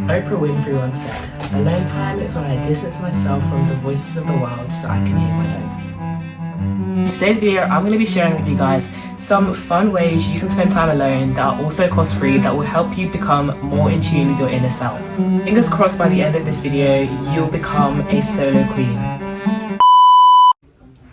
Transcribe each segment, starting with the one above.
Oprah Winfrey once said, "Alone time is when I distance myself from the voices of the world so I can hear my own." In today's video, I'm going to be sharing with you guys some fun ways you can spend time alone that are also cost-free that will help you become more in tune with your inner self. Fingers crossed by the end of this video, you'll become a solo queen.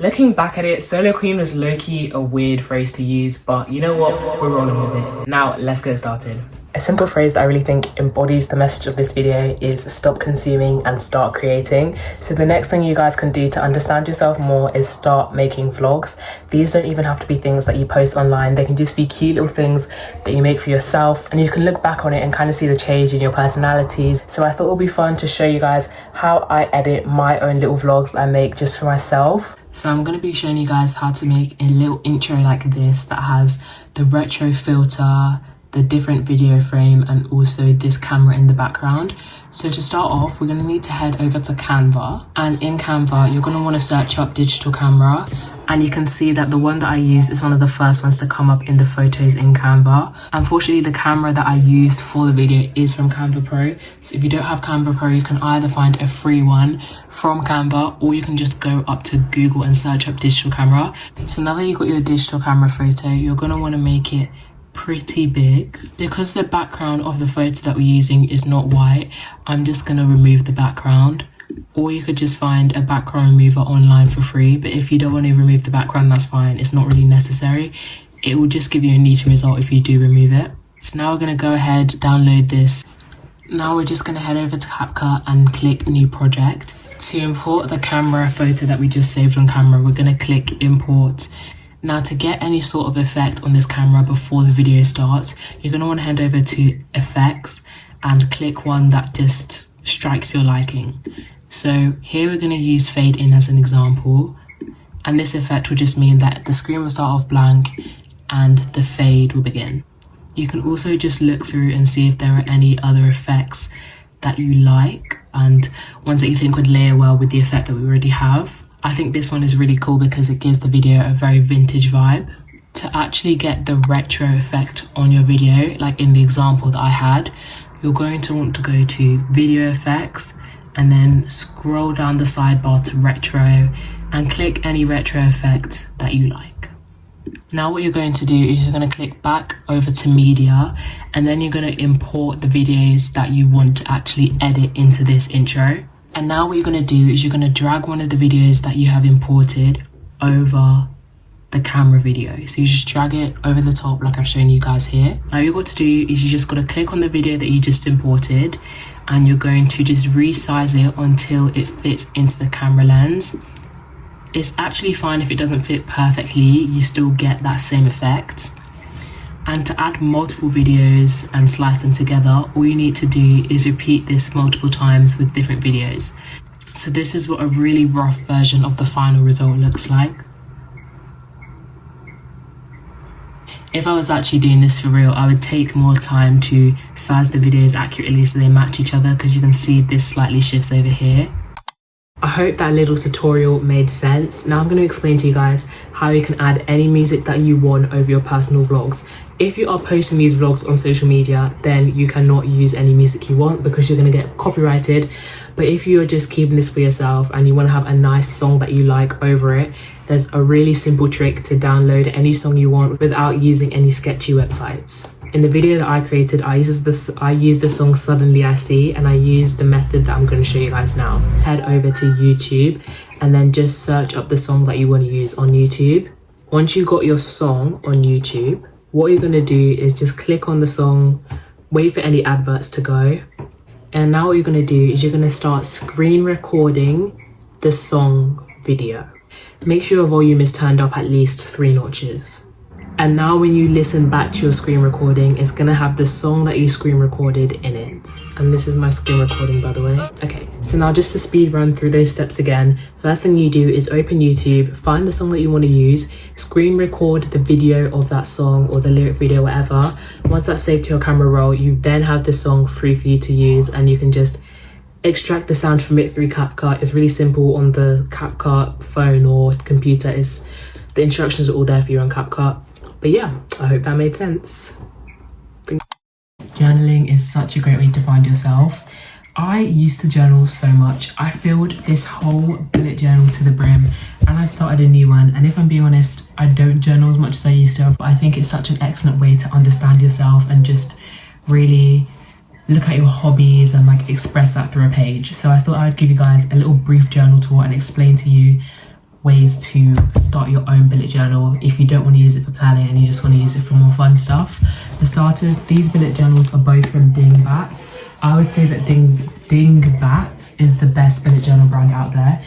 Looking back at it, solo queen was low-key a weird phrase to use, but you know what? We're rolling with it. Now, let's get started. A simple phrase that I really think embodies the message of this video is stop consuming and start creating. So the next thing you guys can do to understand yourself more is start making vlogs. These don't even have to be things that you post online. They can just be cute little things that you make for yourself, and you can look back on it and kind of see the change in your personalities. So I thought it would be fun to show you guys how I edit my own little vlogs I make just for myself. So I'm going to be showing you guys how to make a little intro like this that has the retro filter, the different video frame, and also this camera in the background. So to start off, we're going to need to head over to Canva, and in Canva you're going to want to search up digital camera, and you can see that the one that I use is one of the first ones to come up in the photos in Canva. Unfortunately, the camera that I used for the video is from Canva Pro, so if you don't have Canva Pro, you can either find a free one from Canva, or you can just go up to Google and search up digital camera. So now that you've got your digital camera photo, you're going to want to make it pretty big. Because the background of the photo that we're using is not white, I'm just going to remove the background, or you could just find a background remover online for free, but if you don't want to remove the background, that's fine, it's not really necessary. It will just give you a neater result if you do remove it. So now we're going to go ahead, download this. Now we're just going to head over to CapCut and click new project. To import the camera photo that we just saved on camera, we're going to click import. Now, to get any sort of effect on this camera before the video starts, you're going to want to head over to effects and click one that just strikes your liking. So here we're going to use fade in as an example, and this effect will just mean that the screen will start off blank and the fade will begin. You can also just look through and see if there are any other effects that you like and ones that you think would layer well with the effect that we already have. I think this one is really cool because it gives the video a very vintage vibe. To actually get the retro effect on your video, like in the example that I had, you're going to want to go to video effects and then scroll down the sidebar to retro and click any retro effect that you like. Now what you're going to do is you're going to click back over to media, and then you're going to import the videos that you want to actually edit into this intro. And now what you're going to do is you're going to drag one of the videos that you have imported over the camera video. So you just drag it over the top like I've shown you guys here. Now what you've got to do is you just got to click on the video that you just imported, and you're going to just resize it until it fits into the camera lens. It's actually fine if it doesn't fit perfectly, you still get that same effect. And to add multiple videos and slice them together, all you need to do is repeat this multiple times with different videos. So this is what a really rough version of the final result looks like. If I was actually doing this for real, I would take more time to size the videos accurately so they match each other, because you can see this slightly shifts over here. I hope that little tutorial made sense. Now I'm going to explain to you guys how you can add any music that you want over your personal vlogs. If you are posting these vlogs on social media, then you cannot use any music you want because you're going to get copyrighted. But if you are just keeping this for yourself and you want to have a nice song that you like over it, there's a really simple trick to download any song you want without using any sketchy websites. In the video that I created, I used the song Suddenly I See, and I used the method that I'm going to show you guys now. Head over to YouTube and then just search up the song that you want to use on YouTube. Once you've got your song on YouTube, what you're going to do is just click on the song, wait for any adverts to go, and now what you're going to do is you're going to start screen recording the song video. Make sure your volume is turned up at least 3 notches. And now when you listen back to your screen recording, it's going to have the song that you screen recorded in it. And this is my screen recording, by the way. Okay, so now just to speed run through those steps again, first thing you do is open YouTube, find the song that you want to use, screen record the video of that song or the lyric video, whatever. Once that's saved to your camera roll, you then have the song free for you to use, and you can just extract the sound from it through CapCut. It's really simple on the CapCut phone or computer. The instructions are all there for you on CapCut. But yeah, I hope that made sense. journaling is such a great way to find yourself. I used to journal so much. I filled this whole bullet journal to the brim and I started a new one. And if I'm being honest, I don't journal as much as I used to, but I think it's such an excellent way to understand yourself and just really look at your hobbies and like express that through a page. So I thought I'd give you guys a little brief journal tour and explain to you ways to start your own bullet journal if you don't want to use it for planning and you just want to use it for more fun stuff. For starters, these bullet journals are both from Dingbats. I would say that Dingbats is the best bullet journal brand out there.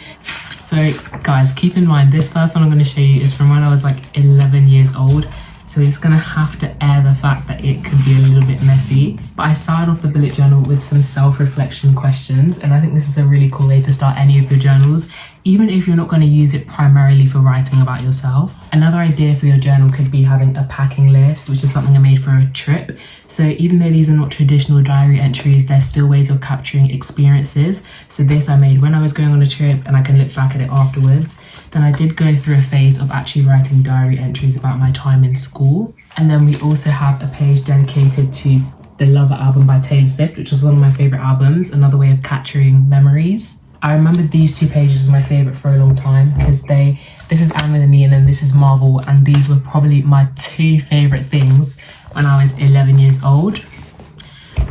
So guys, keep in mind, this first one I'm going to show you is from when I was like 11 years old. So we're just gonna have to air the fact that it could be a little bit messy. But I started off the bullet journal with some self-reflection questions, and I think this is a really cool way to start any of your journals, even if you're not gonna use it primarily for writing about yourself. Another idea for your journal could be having a packing list, which is something I made for a trip. So even though these are not traditional diary entries, they're still ways of capturing experiences. So this I made when I was going on a trip and I can look back at it afterwards. Then I did go through a phase of actually writing diary entries about my time in school. And then we also have a page dedicated to the Lover album by Taylor Swift, which was one of my favorite albums, another way of capturing memories. I remember these two pages as my favorite for a long time because this is Anne with an E and then this is Marvel, and these were probably my two favorite things when I was 11 years old.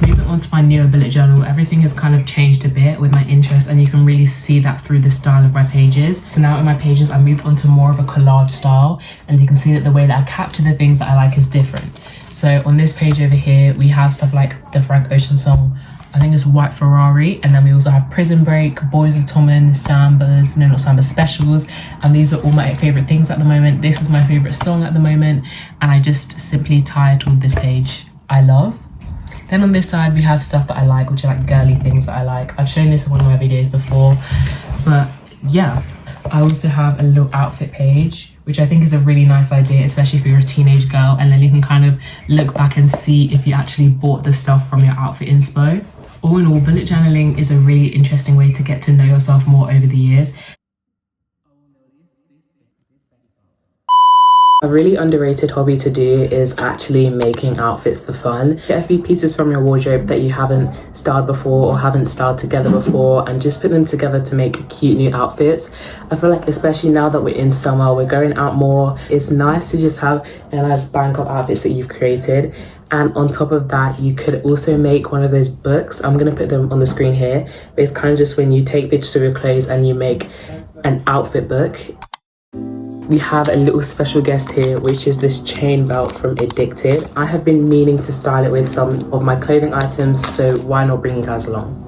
Moving on to my newer bullet journal, everything has kind of changed a bit with my interests, and you can really see that through the style of my pages. So now in my pages, I moved on to more of a collage style, and you can see that the way that I capture the things that I like is different. So on this page over here, we have stuff like the Frank Ocean song, I think it's White Ferrari, and then we also have Prison Break, Boys of Tommen, Sambas, no not Sambas, Specials, and these are all my favorite things at the moment. This is my favorite song at the moment, and I just simply titled this page I Love. Then on this side, we have stuff that I like, which are like girly things that I like. I've shown this in one of my videos before, but yeah. I also have a little outfit page, which I think is a really nice idea, especially if you're a teenage girl, and then you can kind of look back and see if you actually bought the stuff from your outfit inspo. All in all, bullet journaling is a really interesting way to get to know yourself more over the years. A really underrated hobby to do is actually making outfits for fun. Get a few pieces from your wardrobe that you haven't styled before or haven't styled together before and just put them together to make cute new outfits. I feel like especially now that we're in summer, we're going out more, it's nice to just have a nice bank of outfits that you've created. And on top of that, you could also make one of those books. I'm gonna put them on the screen here. But it's kind of just when you take pictures of your clothes and you make an outfit book. We have a little special guest here, which is this chain belt from Addicted. I have been meaning to style it with some of my clothing items, so why not bring you guys along?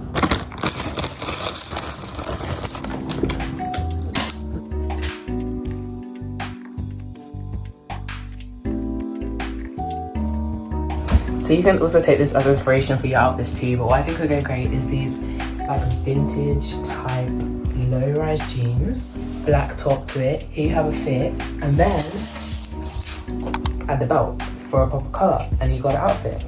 So you can also take this as inspiration for your outfits too, but what I think would go great is these like vintage type low-rise jeans, black top to it, here you have a fit, and then add the belt for a proper colour and you got an outfit.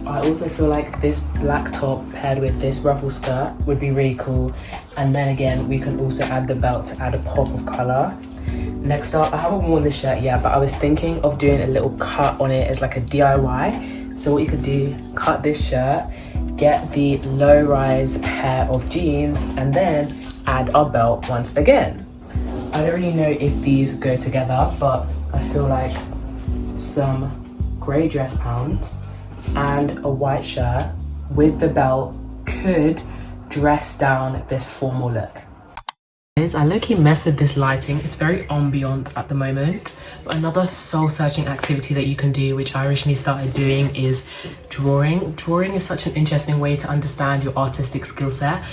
I also feel like this black top paired with this ruffle skirt would be really cool, and then again we can also add the belt to add a pop of colour. Next up, I haven't worn this shirt yet, but I was thinking of doing a little cut on it as like a DIY. So what you could do, cut this shirt, get the low-rise pair of jeans, and then add our belt once again. I don't really know if these go together, but I feel like some grey dress pants and a white shirt with the belt could dress down this formal look. I low-key mess with this lighting. It's very ambient at the moment. But another soul-searching activity that you can do, which I originally started doing, is drawing. Drawing is such an interesting way to understand your artistic skill set.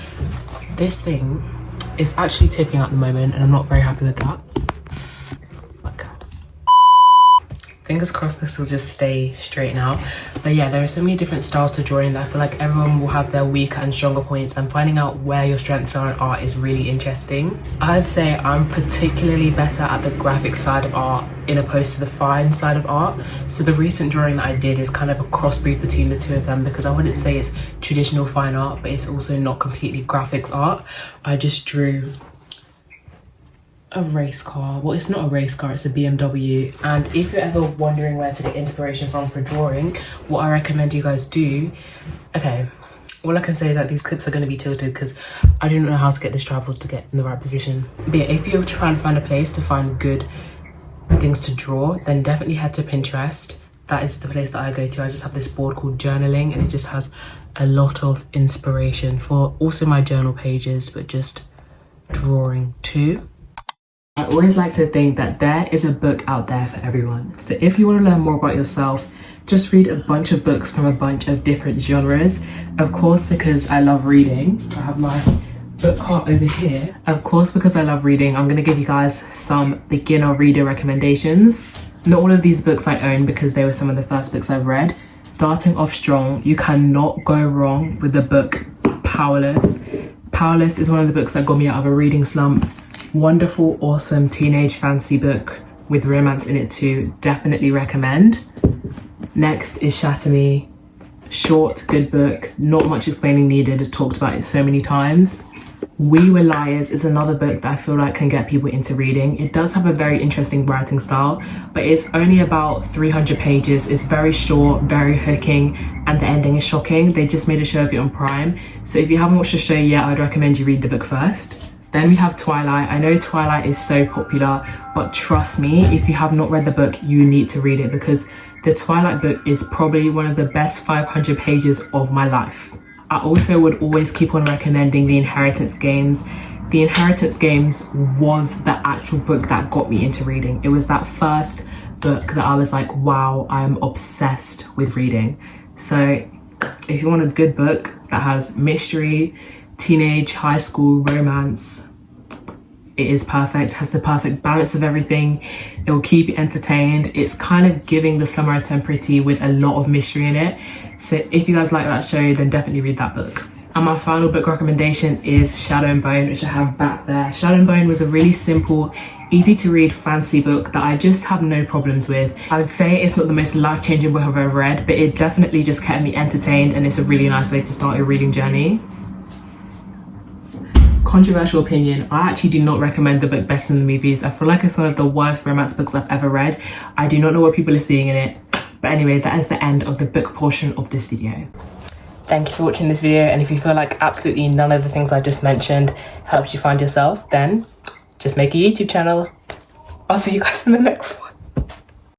This thing is actually tipping at the moment and I'm not very happy with that. Fingers crossed this will just stay straight now. But yeah, there are so many different styles to drawing that I feel like everyone will have their weaker and stronger points, and finding out where your strengths are in art is really interesting. I'd say I'm particularly better at the graphic side of art in opposed to the fine side of art. So the recent drawing that I did is kind of a crossbreed between the two of them, because I wouldn't say it's traditional fine art, but it's also not completely graphics art. I just drew a race car. Well, it's not a race car, it's a BMW. And if you're ever wondering where to get inspiration from for drawing, what I recommend you guys do, okay, all I can say is that these clips are going to be tilted because I don't know how to get this tripod to get in the right position. But yeah, if you're trying to find a place to find good things to draw, then definitely head to Pinterest. That is the place that I go to. I just have this board called journaling, and it just has a lot of inspiration for also my journal pages, but just drawing too. I always like to think that there is a book out there for everyone. So if you want to learn more about yourself, just read a bunch of books from a bunch of different genres. Of course, because I love reading, I have my book cart over here. Of course, because I love reading, I'm going to give you guys some beginner reader recommendations. Not all of these books I own because they were some of the first books I've read. Starting off strong, you cannot go wrong with the book Powerless. Powerless is one of the books that got me out of a reading slump. Wonderful, awesome teenage fantasy book with romance in it too. Definitely recommend. Next is Shatter Me. Short, good book, not much explaining needed. I've talked about it so many times. We Were Liars is another book that I feel like can get people into reading. It does have a very interesting writing style, but it's only about 300 pages. It's very short, very hooking, and the ending is shocking. They just made a show of it on Prime. So if you haven't watched the show yet, I'd recommend you read the book first. Then we have Twilight. I know Twilight is so popular, but trust me, if you have not read the book, you need to read it because the Twilight book is probably one of the best 500 pages of my life. I also would always keep on recommending The Inheritance Games. The Inheritance Games was the actual book that got me into reading. It was that first book that I was like, wow, I'm obsessed with reading. So if you want a good book that has mystery, teenage, high school, romance, it is perfect. Has the perfect balance of everything. It will keep you entertained. It's kind of giving the Summer I Turned Pretty with a lot of mystery in it. So if you guys like that show, then definitely read that book. And my final book recommendation is Shadow and Bone, which I have back there. Shadow and Bone was a really simple, easy to read fantasy book that I just have no problems with. I would say it's not the most life-changing book I've ever read, but it definitely just kept me entertained, and it's a really nice way to start a reading journey. Controversial opinion, I actually do not recommend the book Best in the Movies. I feel like it's one of the worst romance books I've ever read. I do not know what people are seeing in it. But anyway, that is the end of the book portion of this video. Thank you for watching this video, and if you feel like absolutely none of the things I just mentioned helped you find yourself, then just make a YouTube channel. I'll see you guys in the next one.